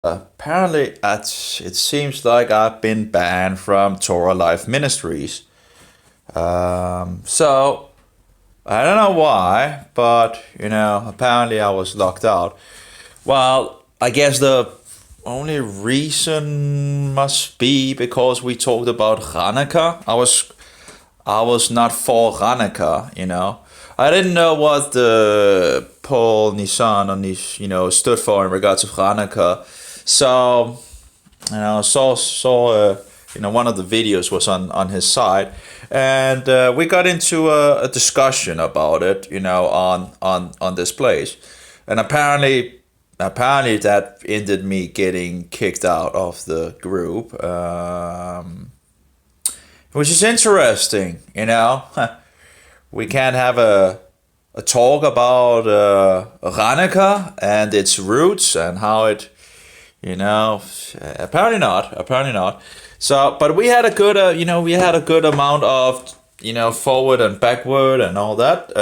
Apparently, it seems like I've been banned from Torah Life Ministries. So I don't know why, but apparently I was locked out. Well, I guess the only reason must be because we talked about Hanukkah. I was not for Hanukkah. I didn't know what the Paul Nissan on this, stood for in regards to Hanukkah. So, saw one of the videos was on his side, and we got into a discussion about it, on this place, and apparently that ended me getting kicked out of the group, which is interesting. We can't have a talk about Hanukkah and its roots and how it, apparently not. Apparently not. So, but we had a good, we had a good amount of, forward and backward and all that.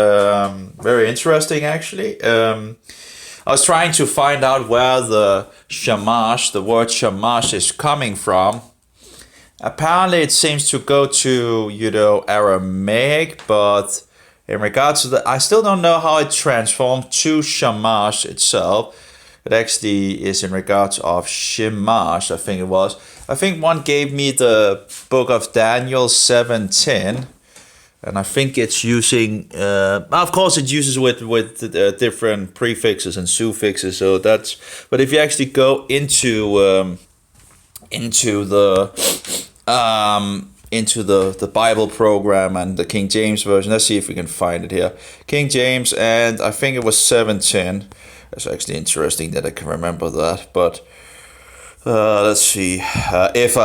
Very interesting, actually. I was trying to find out where the word shamash is coming from. Apparently, it seems to go to, Aramaic, but in regards to I still don't know how it transformed to shamash itself. It actually is in regards of Shemash, I think it was. I think one gave me the book of Daniel 7:10, and I think it's using. Of course, it uses with different prefixes and suffixes. So that's. But if you actually go into the Bible program and the King James version. Let's see if we can find it here. King James, and I think it was 7:10. It's actually interesting that I can remember that. But let's see. If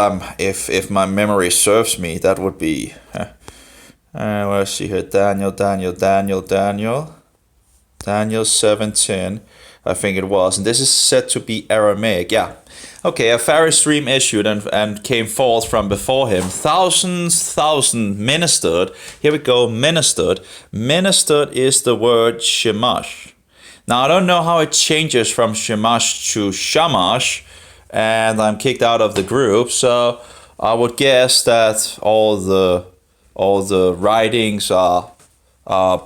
my memory serves me, that would be. Let's see here. Daniel 7:10. I think it was, and this is said to be Aramaic. Yeah. Okay, a Pharisee dream issued and came forth from before him. Thousand ministered. Here we go, ministered. Ministered is the word shemash. Now, I don't know how it changes from shemash to shamash, and I'm kicked out of the group, so I would guess that all the writings are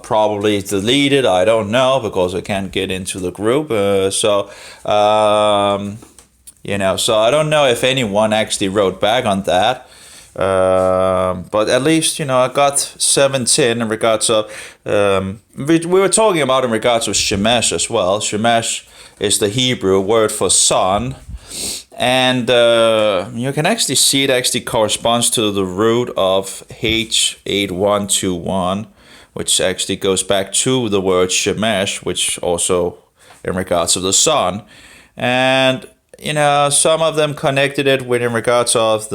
probably deleted. I don't know, because I can't get into the group. So I don't know if anyone actually wrote back on that. But at least, I got 7:10 in regards of, we were talking about in regards of Shemesh as well. Shemesh is the Hebrew word for son. And you can actually see it actually corresponds to the root of H8121, which actually goes back to the word Shemesh, which also in regards of the sun. And some of them connected it with in regards of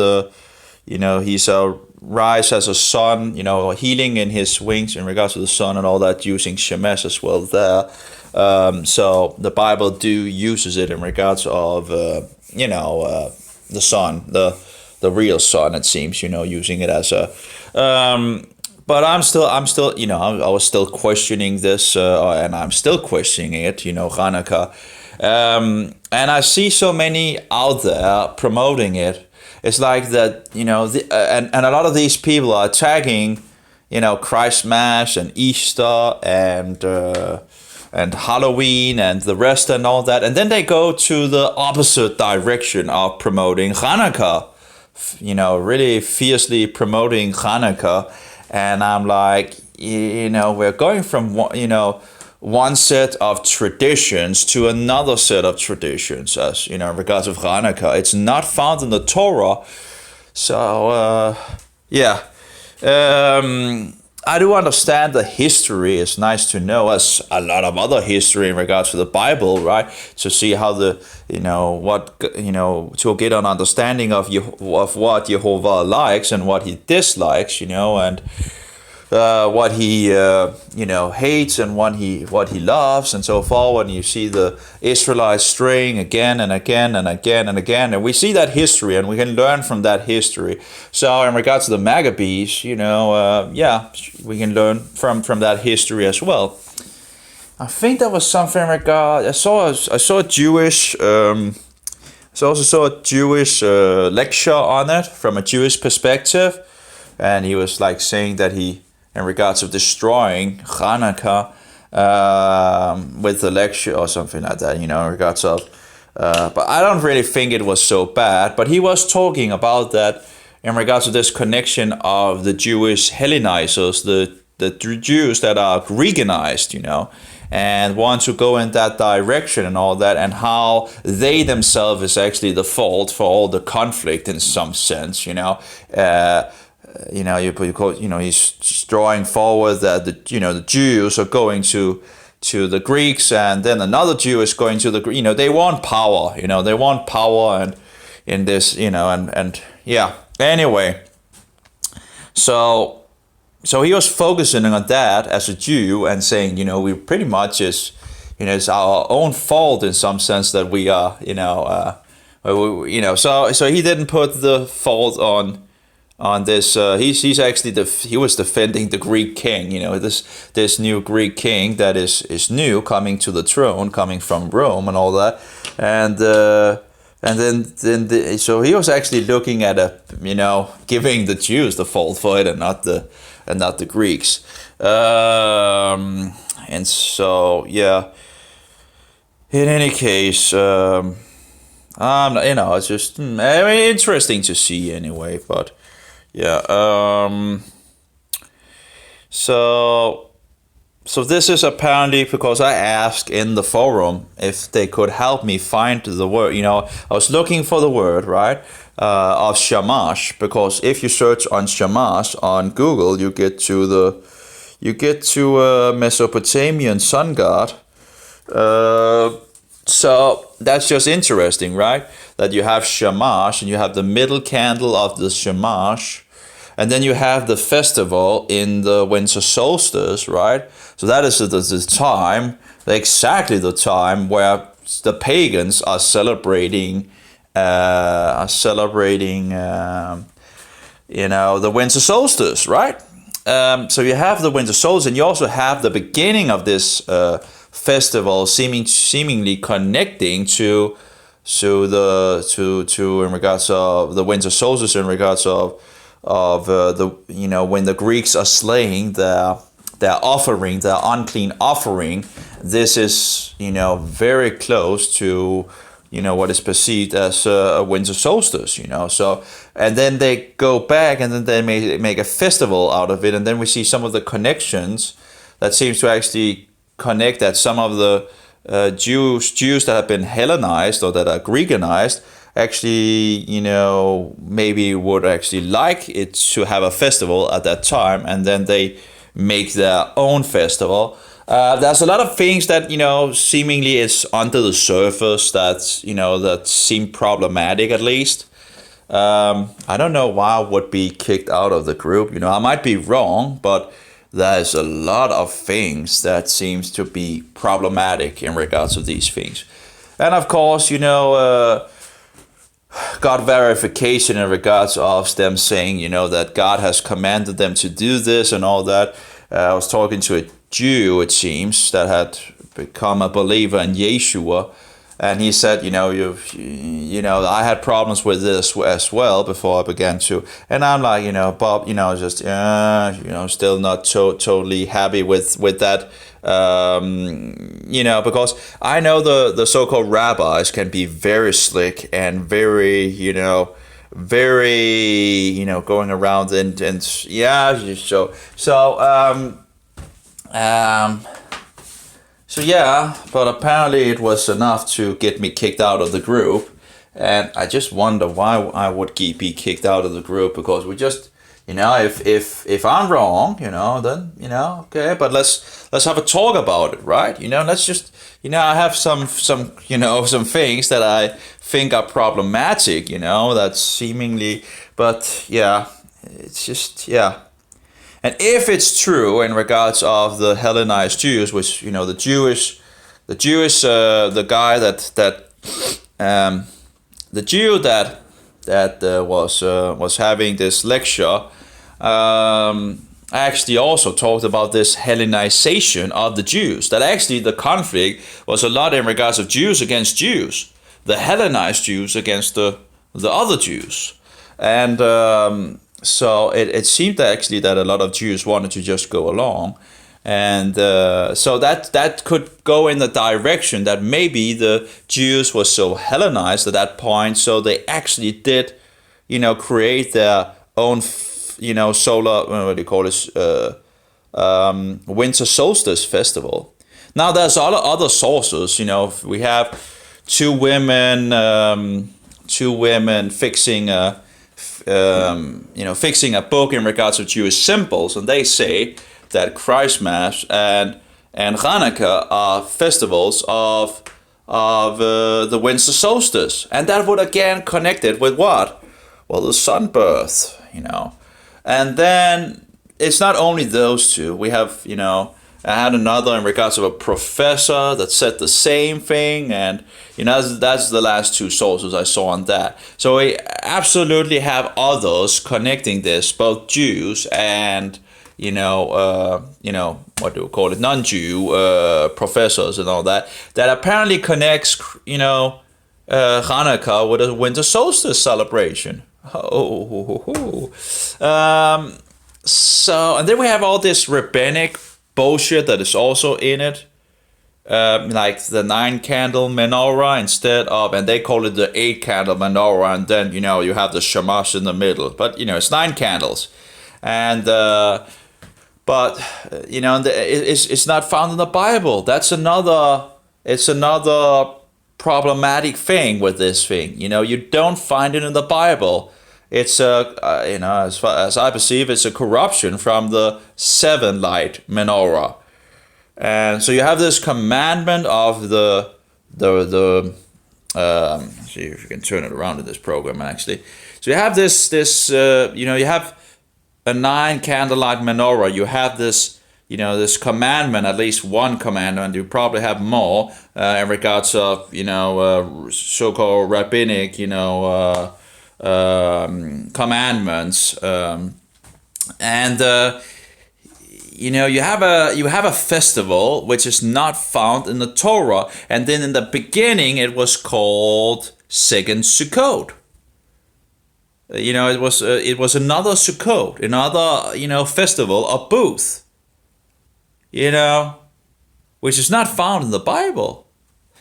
he's a rise as a sun, healing in his wings in regards to the sun and all that, using Shemesh as well there. So the Bible uses it in regards of, the sun, the real sun, it seems, using it as a, but I'm still, I was still questioning this, and I'm still questioning it, Hanukkah. And I see so many out there promoting it. It's like that, and a lot of these people are tagging, Christmas and Easter and Halloween and the rest and all that. And then they go to the opposite direction of promoting Hanukkah, really fiercely promoting Hanukkah. And I'm like, we're going from, one set of traditions to another set of traditions, as in regards of Hanukkah. It's not found in the Torah. So yeah, I do understand the history. It's nice to know, as a lot of other history in regards to the Bible, right? To see how to get an understanding of what Jehovah likes and what he dislikes, and what he hates and what he loves and so forth. And you see the Israelites straying again and again and again and again, and we see that history and we can learn from that history. So in regards to the Maccabees, we can learn from that history as well. I think that was something regard. I saw a Jewish So I also saw a Jewish lecture on it from a Jewish perspective, and he was like saying that he, in regards of destroying Chanukkah, with the lecture or something like that, in regards of, but I don't really think it was so bad. But he was talking about that in regards to this connection of the Jewish Hellenizers, the Jews that are Greekanized, and want to go in that direction and all that, and how they themselves is actually the fault for all the conflict in some sense, he's drawing forward that the Jews are going to the Greeks, and then another Jew is going to the they want power, they want power, and in this, and yeah. Anyway, so he was focusing on that as a Jew and saying, we pretty much is, it's our own fault in some sense that we are, so he didn't put the fault on this. He's actually he was defending the Greek king, this new Greek king that is new, coming to the throne, coming from Rome and all that, and then so he was actually looking at giving the Jews the fault for it, and not the Greeks. And so yeah. In any case, it's just interesting to see anyway. But yeah. So this is apparently because I asked in the forum if they could help me find the word. I was looking for the word, right, of Shamash, because if you search on Shamash on Google, you get to Mesopotamian sun god. So that's just interesting, right? That you have Shamash, and you have the middle candle of the Shamash, and then you have the festival in the winter solstice, right? So that is the time, exactly the time where the pagans are celebrating, the winter solstice, right? So you have the winter solstice, and you also have the beginning of this festival, seemingly connecting to in regards of the winter solstice, in regards of when the Greeks are slaying their offering, their unclean offering. This is very close to what is perceived as a winter solstice. So, and then they go back, and then they make a festival out of it, and then we see some of the connections that seems to actually connect, that some of the Jews that have been Hellenized or that are Greekanized actually, maybe would actually like it to have a festival at that time, and then they make their own festival. There's a lot of things that, seemingly is under the surface that seem problematic, at least. I don't know why I would be kicked out of the group. I might be wrong, but there's a lot of things that seems to be problematic in regards to these things. And of course, God verification in regards of them saying, that God has commanded them to do this and all that. I was talking to a Jew, it seems, that had become a believer in Yeshua, and he said, I had problems with this as well before I began to, and I'm like, Bob, just still not totally happy with that, because I know the so-called rabbis can be very slick and very, very, going around and yeah, so yeah, but apparently it was enough to get me kicked out of the group, and I just wonder why I would be kicked out of the group, because we just, if I'm wrong, then okay, but let's have a talk about it, right? Let's just, I have some things that I think are problematic, that seemingly, but yeah, it's just, yeah. And if it's true in regards of the Hellenized Jews, which the guy the Jew that was having this lecture, actually also talked about this Hellenization of the Jews. That actually the conflict was a lot in regards of Jews against Jews. the Hellenized Jews against the other Jews. And so it seemed actually that a lot of Jews wanted to just go along. And so that could go in the direction that maybe the Jews were so Hellenized at that point, so they actually did, create their own, solar, what do you call this, winter solstice festival. Now there's other sources. We have two women fixing fixing a book in regards to Jewish symbols, and they say that Christmas and Chanukkah are festivals of the winter solstice, and that would again connect it with what? Well, the sun birth, and then it's not only those two. We have, I had another in regards of a professor that said the same thing, and that's the last two sources I saw on that. So we absolutely have others connecting this, both Jews and what do we call it, non-Jew professors and all that apparently connects Hanukkah with a winter solstice celebration. So, and then we have all this rabbinic bullshit that is also in it, like the 9-candle menorah instead of, and they call it the 8-candle menorah, and then you have the shamash in the middle, but it's 9 candles, and but it's not found in the Bible. That's another problematic thing with this thing. You don't find it in the Bible. It's as far as I perceive, it's a corruption from the 7-light menorah. And so you have this commandment of the see if you can turn it around in this program actually. So you have this you have a 9-candlelight menorah. You have this this commandment, at least one commandment. You probably have more in regards of so-called rabbinic commandments, and you have a festival which is not found in the Torah, and then in the beginning it was called Second Sukkot. It was another Sukkot, another festival of Booth, which is not found in the Bible.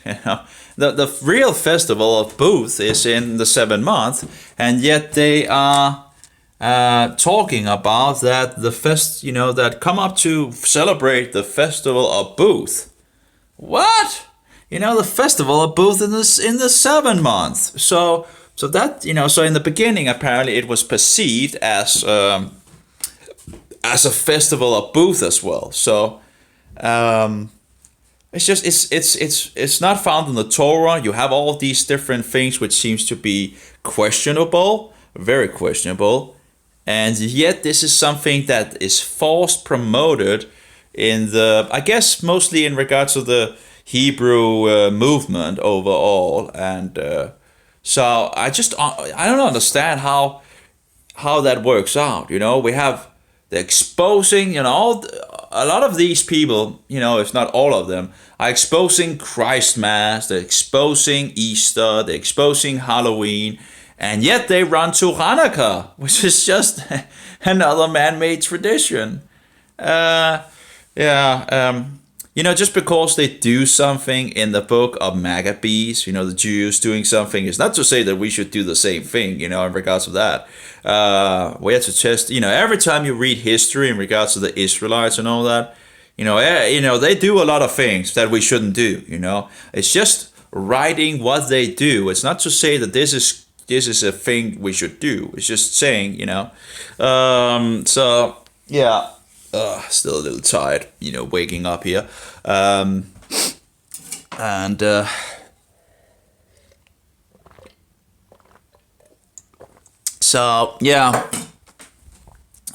The real festival of Booth is in the 7th month, and yet they are talking about that that come up to celebrate the festival of Booth. What? The festival of Booth in the 7th month. So that so in the beginning apparently it was perceived as a festival of Booth as well. So it's just it's not found in the Torah. You have all these different things which seems to be questionable, very questionable, and yet this is something that is forced promoted in the, I guess mostly in regards to the Hebrew movement overall, and so I don't understand how that works out. We have the exposing, a lot of these people, if not all of them, are exposing Christmas, they're exposing Easter, they're exposing Halloween, and yet they run to Hanukkah, which is just another man-made tradition. Just because they do something in the book of Maccabees, the Jews doing something, is not to say that we should do the same thing, in regards to that. We have to test, every time you read history in regards to the Israelites and all that, they do a lot of things that we shouldn't do, It's just writing what they do. It's not to say that this is a thing we should do. It's just saying, so, yeah. Still a little tired, waking up here. So, yeah.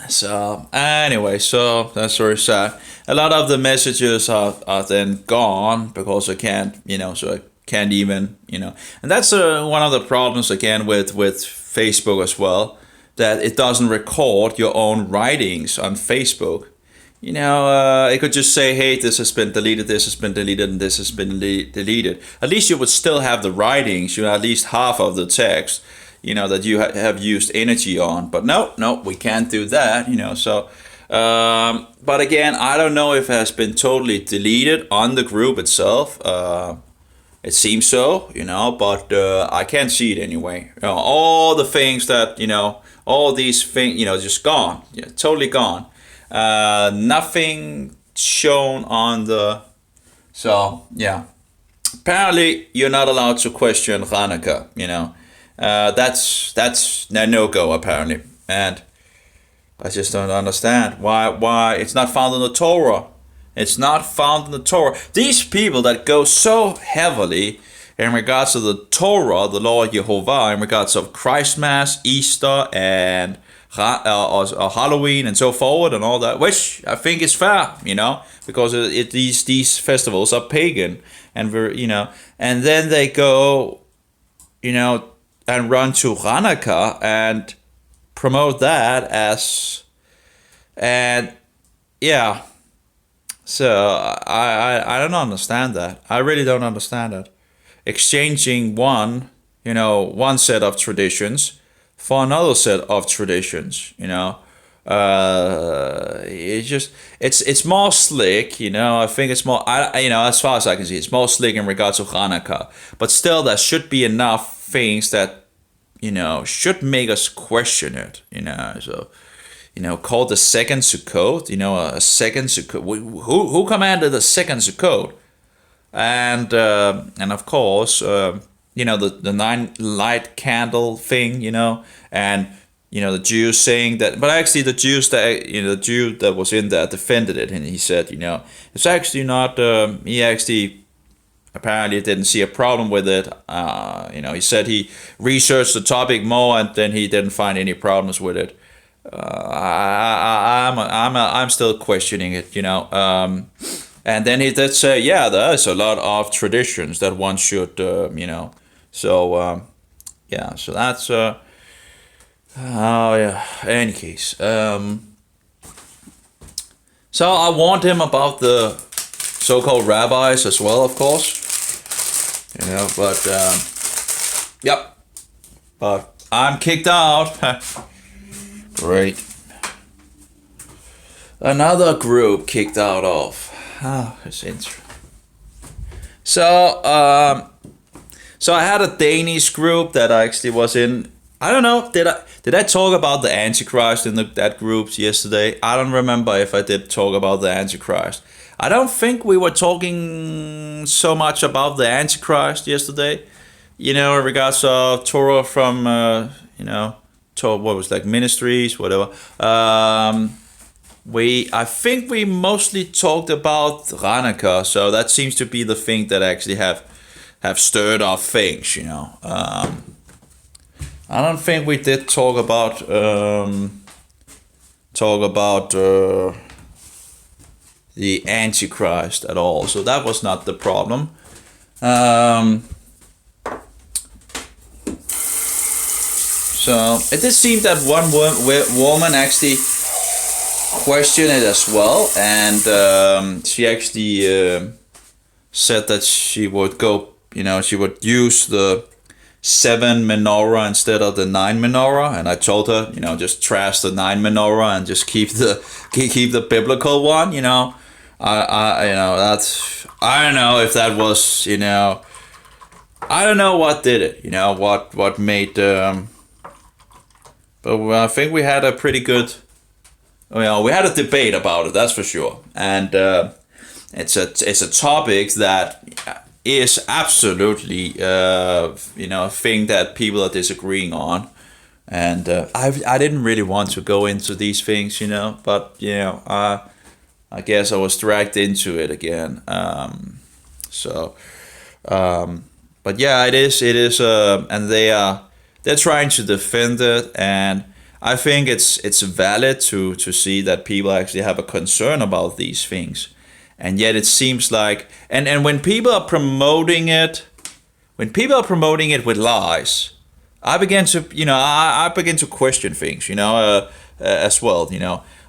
So, anyway, so that's very sad. A lot of the messages are then gone because I can't, so I can't even, and that's one of the problems again with Facebook as well, that it doesn't record your own writings on Facebook. it could just say, hey, this has been deleted, this has been deleted, and this has been deleted. At least you would still have the writings, at least half of the text, that you have used energy on. But no, we can't do that, so. But again, I don't know if it has been totally deleted on the group itself. It seems so, but I can't see it anyway. All the things that, all these things, just gone. Yeah, totally gone. Nothing shown on the. So, yeah. Apparently, you're not allowed to question Chanukkah, That's no-go, apparently. And I just don't understand why it's not found in the Torah. It's not found in the Torah. These people that go so heavily in regards to the Torah, the law of Jehovah, in regards of Christmas, Easter, and Halloween, and so forward, and all that, which I think is fair, because these festivals are pagan, and and then they go, and run to Hanukkah and promote that as, and yeah. So I don't understand that. I really don't understand that. Exchanging one set of traditions for another set of traditions, it's more slick, I think it's more, as far as I can see, it's more slick in regards to Hanukkah. But still, there should be enough things that, should make us question it, so. Called the second Sukkot, a second Sukkot. Who commanded the second Sukkot? And of course, the 9 light candle thing, and the Jews saying that, but actually the Jews that the Jew that was in there defended it, and he said, it's actually not. He actually apparently didn't see a problem with it. He said he researched the topic more, and then he didn't find any problems with it. I'm still questioning it, and then he did say, yeah, there is a lot of traditions that one should, so so that's oh yeah. Any case, so I warned him about the so-called rabbis as well, of course, but yep, but I'm kicked out. Great. Another group kicked out of. It's interesting. So I had a Danish group that I actually was in. I don't know. Did I talk about the Antichrist in that group yesterday? I don't remember if I did talk about the Antichrist. I don't think we were talking so much about the Antichrist yesterday. In regards to Torah from what was like Ministries, whatever. I think we mostly talked about Hanukkah, so that seems to be the thing that actually have stirred up things, I don't think we did talk about the Antichrist at all, so that was not the problem. So it did seem that one woman actually questioned it as well, and she actually said that she would go, she would use the 7 menorah instead of the 9 menorah, and I told her, just trash the 9 menorah and just keep the biblical one, that's, I don't know if that was, I don't know what did it, what made. But I think we had a pretty good, we had a debate about it, that's for sure. And it's a topic that is absolutely, a thing that people are disagreeing on. And I didn't really want to go into these things, but, I guess I was dragged into it again. But yeah, it is, and they're trying to defend it, and I think it's valid to see that people actually have a concern about these things, and yet it seems like, and when people are promoting it with lies, I begin to question things, as well,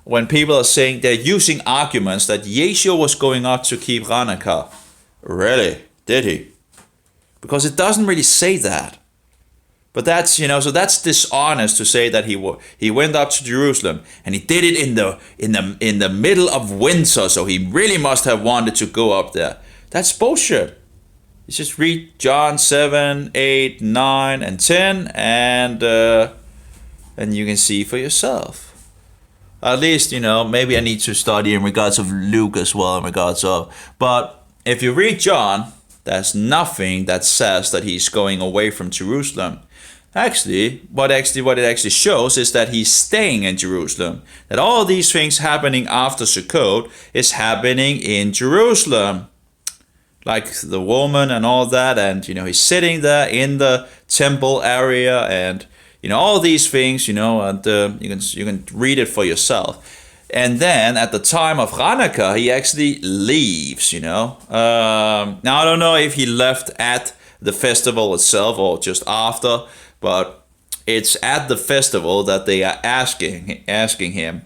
when people are saying they're using arguments that Yeshua was going up to keep Hanukkah. Really? Did he? Because it doesn't really say that. But that's, so that's dishonest to say that he went up to Jerusalem and he did it in the middle of winter, so he really must have wanted to go up there. That's bullshit. You just read John 7, 8, 9, and 10, and you can see for yourself. At least, maybe I need to study in regards of Luke as well, but if you read John, there's nothing that says that he's going away from Jerusalem. Actually, what it actually shows is that he's staying in Jerusalem. That all these things happening after Sukkot is happening in Jerusalem. Like the woman and all that, and he's sitting there in the temple area, and all these things, and you can read it for yourself. And then at the time of Hanukkah, he actually leaves. Now I don't know if he left at the festival itself or just after, but it's at the festival that they are asking him.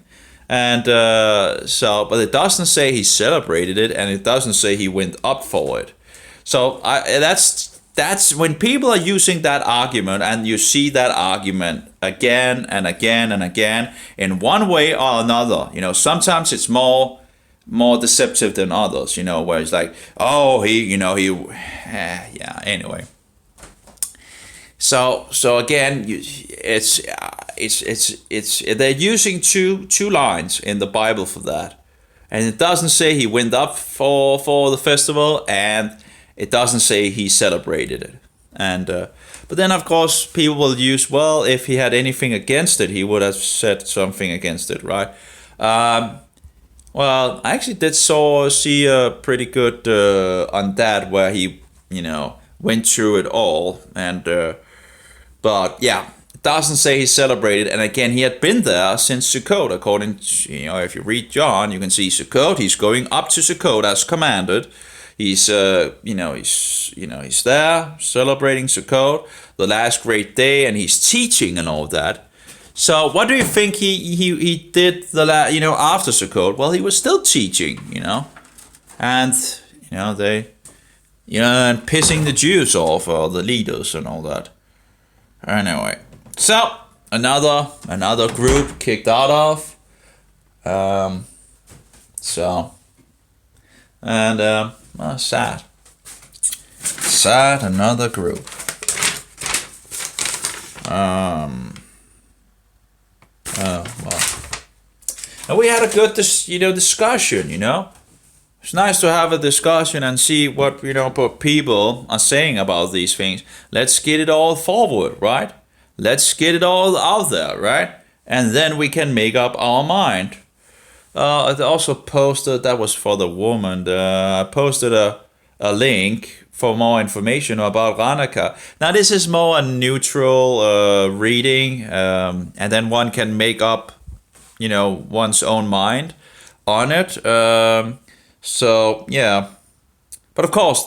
And but it doesn't say he celebrated it, and it doesn't say he went up for it. So that's when people are using that argument, and you see that argument again and again and again in one way or another. Sometimes it's more deceptive than others. Where it's like, oh, anyway. So again, it's they're using two lines in the Bible for that, and it doesn't say he went up for the festival, and it doesn't say he celebrated it. And but then of course people will use, well, if he had anything against it, he would have said something against it, right? Well, I actually did see a pretty good on that, where he went through it all, and. But yeah, it doesn't say he celebrated. And again, he had been there since Sukkot. According to, if you read John, you can see Sukkot. He's going up to Sukkot as commanded. He's, he's there celebrating Sukkot, the last great day, and he's teaching and all that. So what do you think he did after Sukkot? Well, he was still teaching, and and pissing the Jews off, or the leaders and all that. Anyway, so another group kicked out of. Sad, another group. And we had a good discussion. It's nice to have a discussion and see what people are saying about these things. Let's get it all forward, right? Let's get it all out there, right? And then we can make up our mind. I also posted, that was for the woman, I posted a link for more information about Hanukkah. Now this is more a neutral reading, and then one can make up, one's own mind on it. So yeah, but of course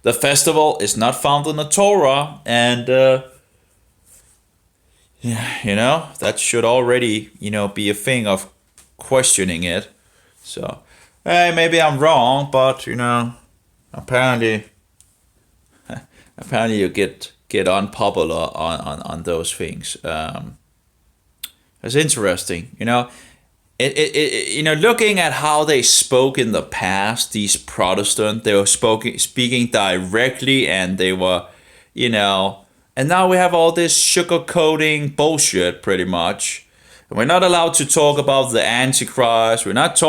the festival is not found in the Torah, and that should already be a thing of questioning it. So hey, maybe I'm wrong, but apparently you get unpopular on those things. It's interesting, looking at how they spoke in the past, these Protestants, they were speaking directly, and they were, and now we have all this sugarcoating bullshit, pretty much. We're not allowed to talk about the Antichrist. We're not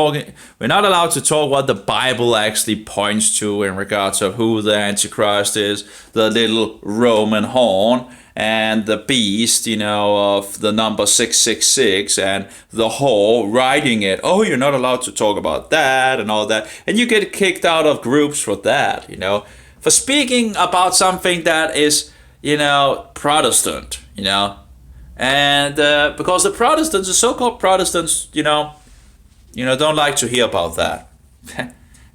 allowed to talk what the Bible actually points to in regards of who the Antichrist is, the little Roman horn, and the beast, of the number 666, and the whore riding it. Oh, you're not allowed to talk about that and all that. And you get kicked out of groups for that, for speaking about something that is, Protestant, And because the Protestants, the so-called Protestants, don't like to hear about that.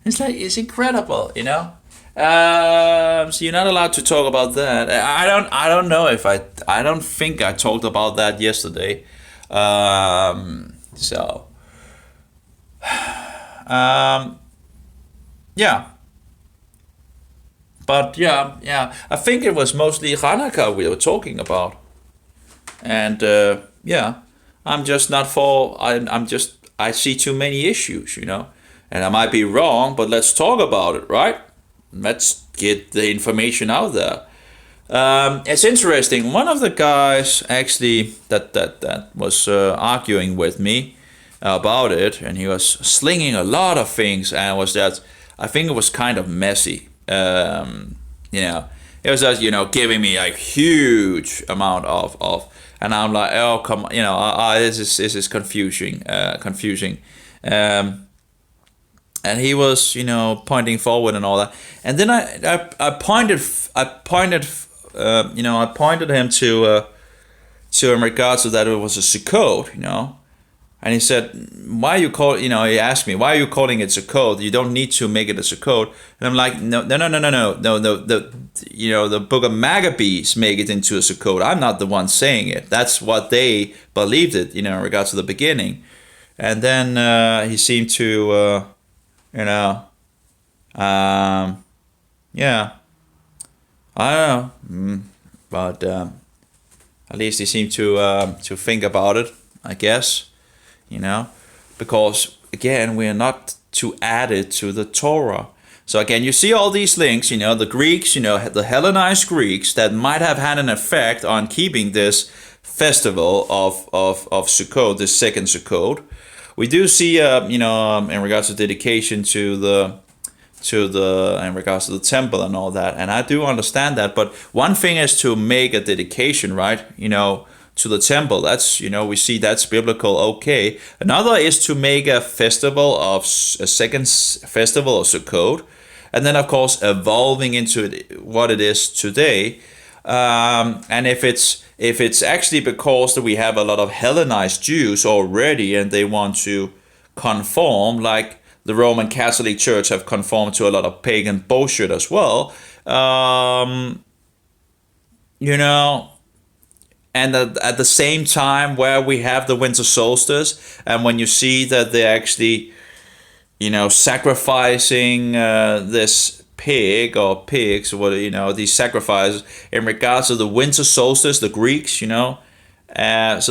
It's incredible, So you're not allowed to talk about that. I don't know if I don't think I talked about that yesterday. So Yeah, but yeah, I think it was mostly Hanukkah we were talking about, and yeah, I'm just not for. I'm just I see too many issues, and I might be wrong, but let's talk about it, right? Let's get the information out there. It's interesting. One of the guys actually that was arguing with me about it, and he was slinging a lot of things, and was that I think it was kind of messy. You know, it was just giving me like huge amount of, and I'm like, oh come on, this is confusing. Um, and he was pointing forward and all that, and then I pointed him to in regards to that it was a Sukkot, and he said, why you call he asked me, why are you calling it Sukkot? You don't need to make it a Sukkot. And I'm like, no, the book of Maccabees make it into a Sukkot. I'm not the one saying it. That's what they believed it, in regards to the beginning. And then he seemed to yeah, I don't know, but at least he seemed to think about it, I guess, because again we are not to add it to the Torah. So again, you see all these links, the Greeks, the Hellenized Greeks that might have had an effect on keeping this festival of Sukkot, this second Sukkot. We do see, in regards to dedication to the in regards to the temple and all that, and I do understand that. But one thing is to make a dedication, right? To the temple. That's we see that's biblical. Okay. Another is to make a festival of a second festival of Sukkot, and then of course evolving into what it is today. And if it's actually because that we have a lot of Hellenized Jews already, and they want to conform, like the Roman Catholic Church have conformed to a lot of pagan bullshit as well, and at the same time where we have the winter solstice, and when you see that they're actually, sacrificing this pig or pigs, or these sacrifices in regards to the winter solstice, the Greeks, so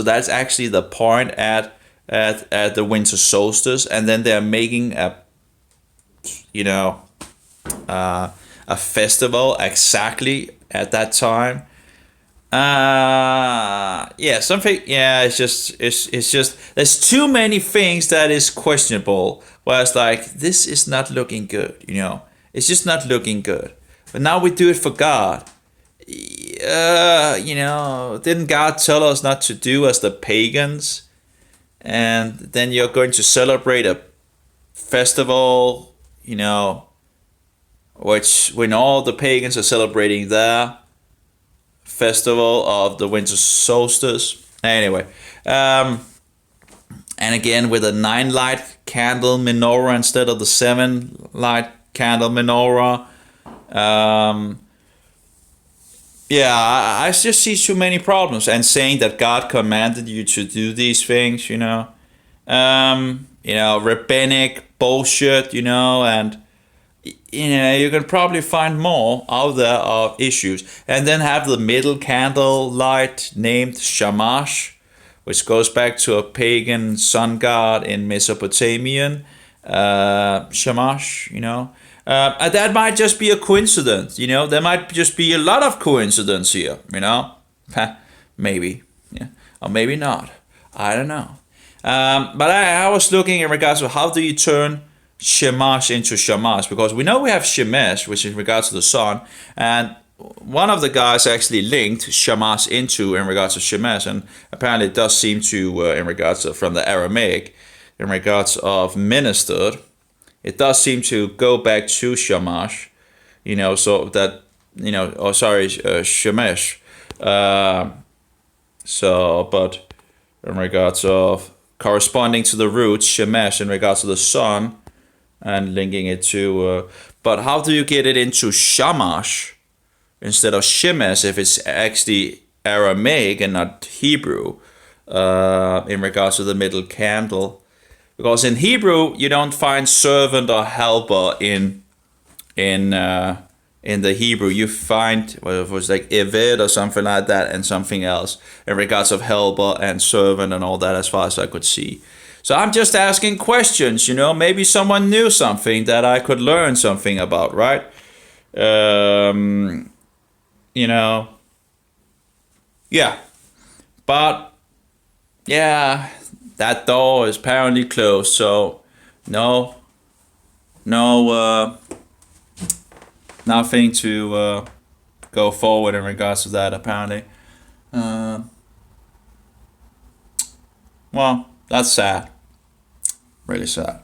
that's actually the point at the winter solstice, and then they're making a festival exactly at that time. It's just there's too many things that is questionable, where it's like, this is not looking good, it's just not looking good. But now we do it for God. Didn't God tell us not to do as the pagans? And then you're going to celebrate a festival, which when all the pagans are celebrating their festival of the winter solstice. Anyway, and again with a 9-light candle menorah instead of the 7-light candle menorah. I just see too many problems, and saying that God commanded you to do these things, rabbinic bullshit, and you can probably find more out there of issues. And then have the middle candle light named Shamash, which goes back to a pagan sun god in Mesopotamian, Shamash, that might just be a coincidence, there might just be a lot of coincidence here, maybe, yeah, or maybe not, I don't know. But I was looking in regards to how do you turn Shamash into Shamash, because we know we have Shemesh, which is in regards to the sun, and one of the guys actually linked Shamash into in regards to Shemesh, and apparently it does seem to in regards to, from the Aramaic, in regards of ministered, it does seem to go back to Shamash, so that Shemesh, but in regards of corresponding to the root Shemesh in regards to the sun, and linking it to, but how do you get it into Shamash instead of Shemesh if it's actually Aramaic and not Hebrew, in regards to the middle candle? because in Hebrew you don't find servant or helper in the Hebrew. You find, well, it was like eved or something like that, and something else in regards of helper and servant and all that, as far as I could see. So I'm just asking questions, maybe someone knew something that I could learn something about, right? Yeah. But yeah, that door is apparently closed, so no, nothing to go forward in regards to that, apparently. Well, that's sad. Really sad.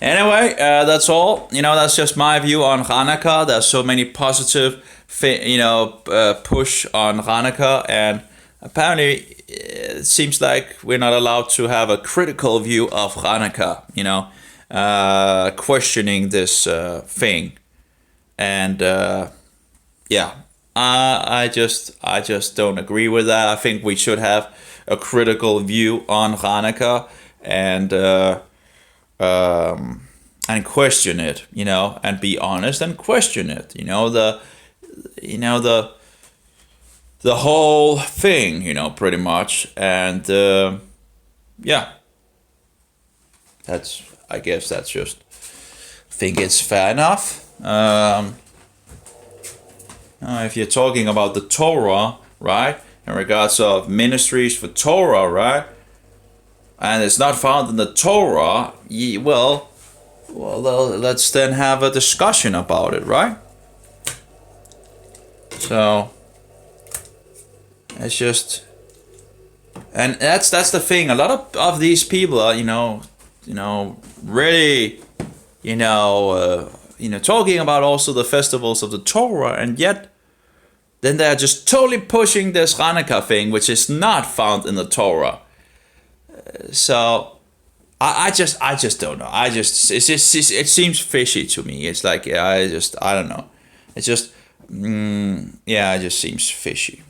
Anyway, that's all. That's just my view on Hanukkah. There's so many positive, push on Hanukkah, and apparently it seems like we're not allowed to have a critical view of Hanukkah. Questioning this thing, and yeah, I just don't agree with that. I think we should have a critical view on Hanukkah and question it, and be honest and question it. The whole thing, pretty much, and yeah, I guess that's just, I think it's fair enough. If you're talking about the Torah, right, in regards of ministries for Torah, right, and it's not found in the Torah, well, let's then have a discussion about it, right? So it's just, and that's the thing. A lot of these people are, really, talking about also the festivals of the Torah, and yet then they're just totally pushing this Hanukkah thing, which is not found in the Torah. So I just don't know. It seems fishy to me. It's like, I don't know. It's just, it just seems fishy.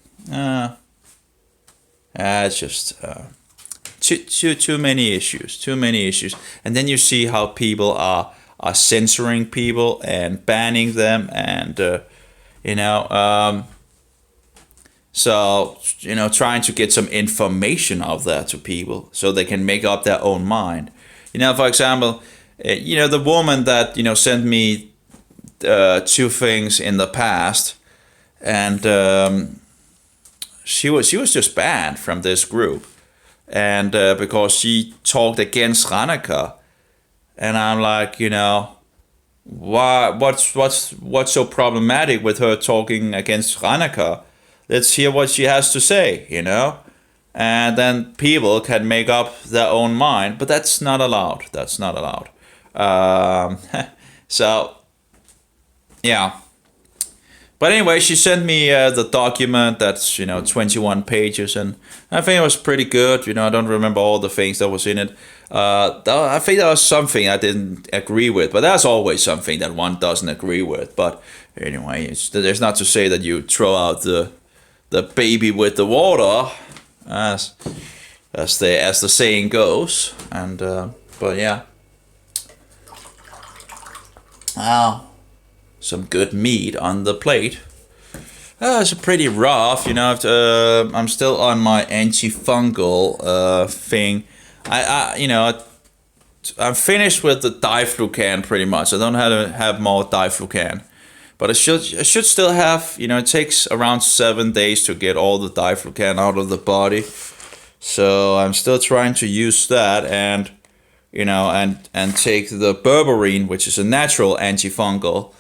It's just too many issues. And then you see how people are censoring people and banning them, and so, trying to get some information out there to people so they can make up their own mind. For example, the woman that, sent me 2 things in the past, and she was just banned from this group, and because she talked against Hanukkah, and I'm like, what's so problematic with her talking against Hanukkah? Let's hear what she has to say, and then people can make up their own mind, but that's not allowed. So, yeah. But anyway, she sent me the document that's, 21 pages, and I think it was pretty good. I don't remember all the things that was in it. I think there was something I didn't agree with, but there's always something that one doesn't agree with. But anyway, there's not to say that you throw out the baby with the water, as the saying goes. And but yeah, some good meat on the plate. It's pretty rough, I'm still on my antifungal thing. I'm finished with the diflucan pretty much. I don't have more diflucan. But I should still have, it takes around 7 days to get all the diflucan out of the body. So I'm still trying to use that, and and take the berberine, which is a natural antifungal.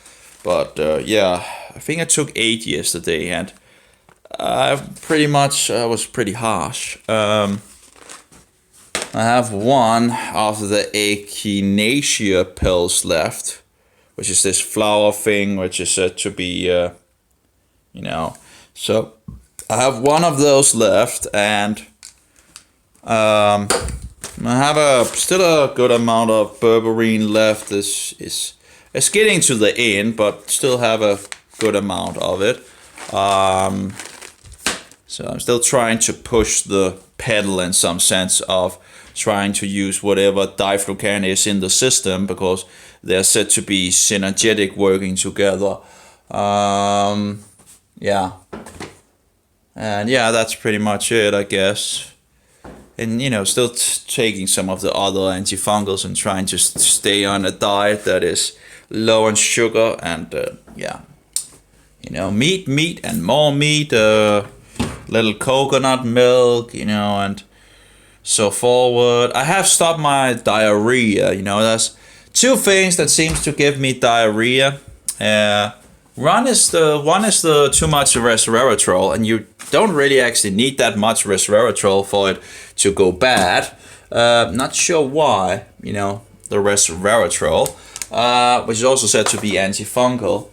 But I think I took 8 yesterday, and I was pretty harsh. I have one of the echinacea pills left, which is this flower thing, which is said to be, so I have one of those left, and I have still a good amount of berberine left. It's getting to the end, but still have a good amount of it. So I'm still trying to push the pedal in some sense of trying to use whatever diflucan is in the system, because they're said to be synergetic, working together. Yeah. And yeah, that's pretty much it, I guess. And still taking some of the other antifungals and trying to stay on a diet that is low on sugar and meat and more meat, little coconut milk, and so forward. I have stopped my diarrhea. There's two things that seems to give me diarrhea. One is the too much resveratrol, and you don't really actually need that much resveratrol for it to go bad. Not sure why. The resveratrol, which is also said to be antifungal,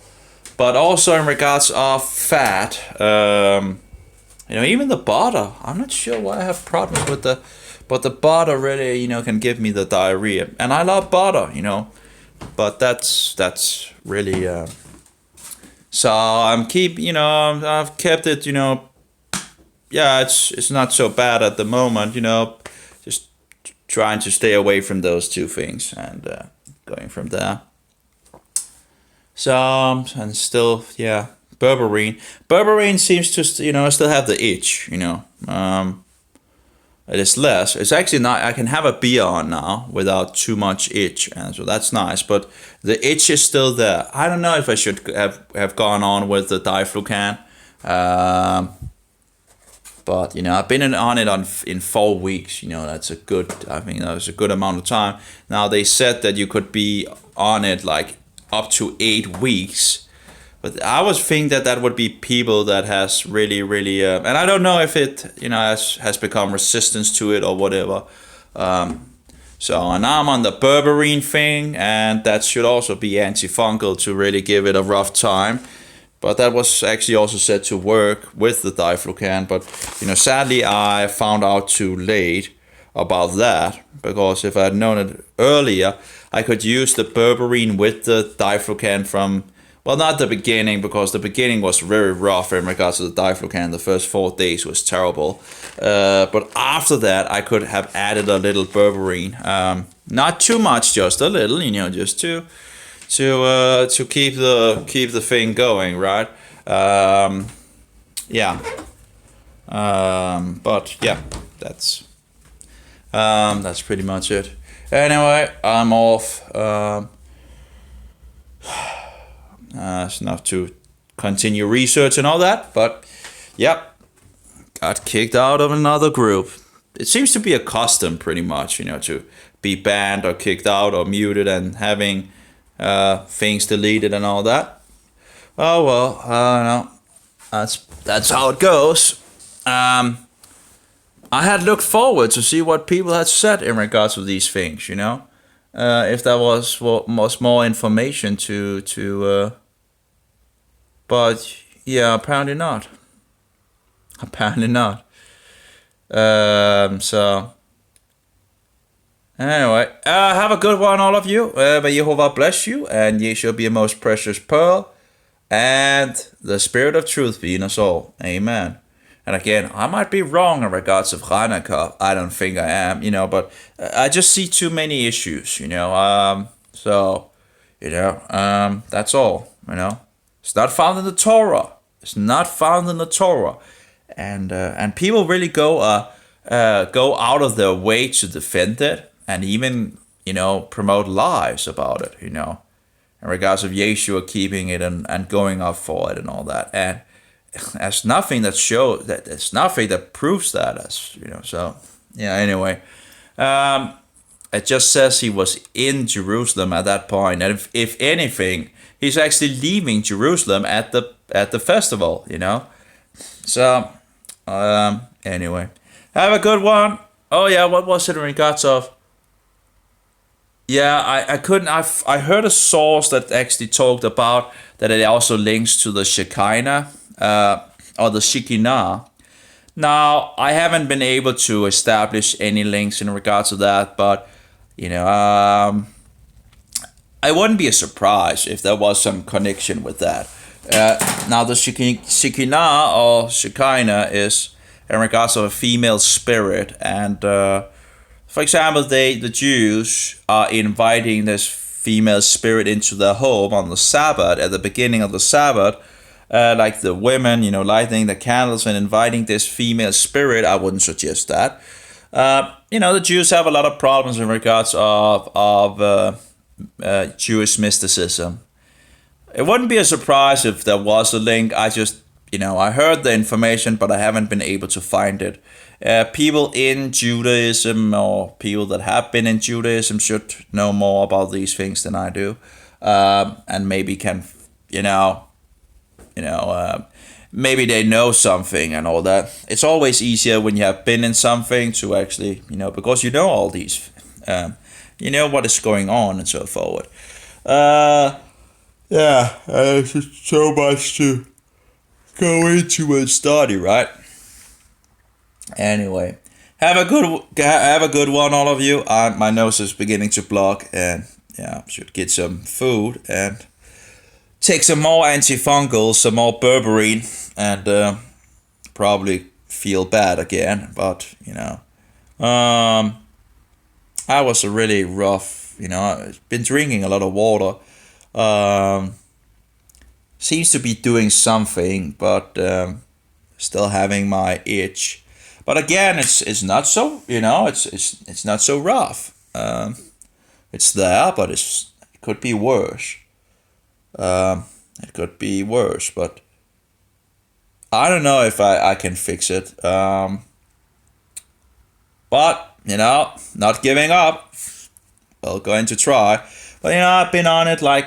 but also in regards of fat. Even the butter. I'm not sure why I have problems with but the butter really, can give me the diarrhea. And I love butter, but that's really. So I've kept it, yeah, it's not so bad at the moment, just trying to stay away from those two things and going from there. So, and still, yeah, berberine. Berberine seems to, still have the itch, it is less. It's actually not, I can have a beer on now without too much itch, and so that's nice, but the itch is still there. I don't know if I should have gone on with the diflucan, but I've been on it in 4 weeks. That's a good, I think that was a good amount of time. Now they said that you could be on it like up to 8 weeks. But I was thinking that would be people that has really, really, and I don't know if it, has become resistance to it or whatever. So now I'm on the berberine thing, and that should also be antifungal to really give it a rough time. But that was actually also said to work with the diflucan. But, sadly I found out too late about that, because if I had known it earlier, I could use the berberine with the diflucan from, well, not the beginning, because the beginning was very rough in regards to the diflucan. The first 4 days was terrible. But after that, I could have added a little berberine. Not too much, just a little, just to keep the thing going, right? Yeah. But yeah, that's pretty much it. Anyway, I'm off. It's enough to continue research and all that, but yep, got kicked out of another group. It seems to be a custom pretty much, to be banned or kicked out or muted and having things deleted and all that. Oh well, no, that's how it goes. I had looked forward to see what people had said in regards to these things, if there was more information to but yeah, apparently not. So anyway, have a good one, all of you. May Jehovah bless you, and ye shall be a most precious pearl, and the spirit of truth be in us all. Amen. And again, I might be wrong in regards of Chanukkah. I don't think I am, but I just see too many issues, so, that's all, It's not found in the Torah. And people really go out of their way to defend it, and even, promote lies about it, in regards of Yeshua keeping it and going up for it and all that. And there's nothing that shows that, there's nothing that proves that, so yeah, anyway. It just says he was in Jerusalem at that point, and if anything, he's actually leaving Jerusalem at the festival, So, anyway, have a good one. Oh yeah, what was it in regards of? Yeah, I heard a source that actually talked about that it also links to the Shekinah, or the Shekinah. Now, I haven't been able to establish any links in regards to that, but, I wouldn't be surprised if there was some connection with that. Now, the Shekinah or Shekinah is in regards of a female spirit, and For example, the Jews are inviting this female spirit into their home on the Sabbath, at the beginning of the Sabbath, like the women, lighting the candles and inviting this female spirit. I wouldn't suggest that. The Jews have a lot of problems in regards of Jewish mysticism. It wouldn't be a surprise if there was a link. I just, I heard the information, but I haven't been able to find it. People in Judaism or people that have been in Judaism should know more about these things than I do, and maybe can, maybe they know something and all that. It's always easier when you have been in something to actually, because you know all these, you know what is going on and so forward. Yeah, there's just so much to go into and study, right? Anyway, have a good one, all of you. My nose is beginning to block, and should get some food and take some more antifungals, some more berberine, and probably feel bad again. But I was a really rough. I've been drinking a lot of water. Seems to be doing something, but still having my itch. But again, it's not so it's not so rough. It's there, but it could be worse. It could be worse, but I don't know if I can fix it. But not giving up. Well, going to try. But I've been on it like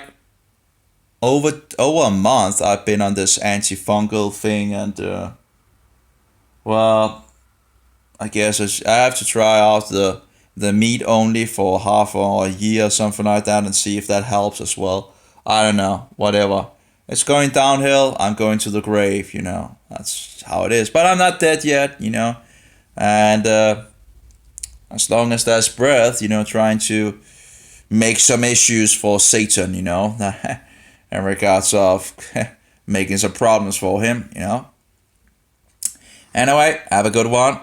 over a month. I've been on this antifungal thing, and well, I guess I have to try out the meat only for half or a year or something like that, and see if that helps as well. I don't know, whatever. It's going downhill. I'm going to the grave. That's how it is. But I'm not dead yet. And as long as there's breath, trying to make some issues for Satan, in regards of making some problems for him, Anyway, have a good one.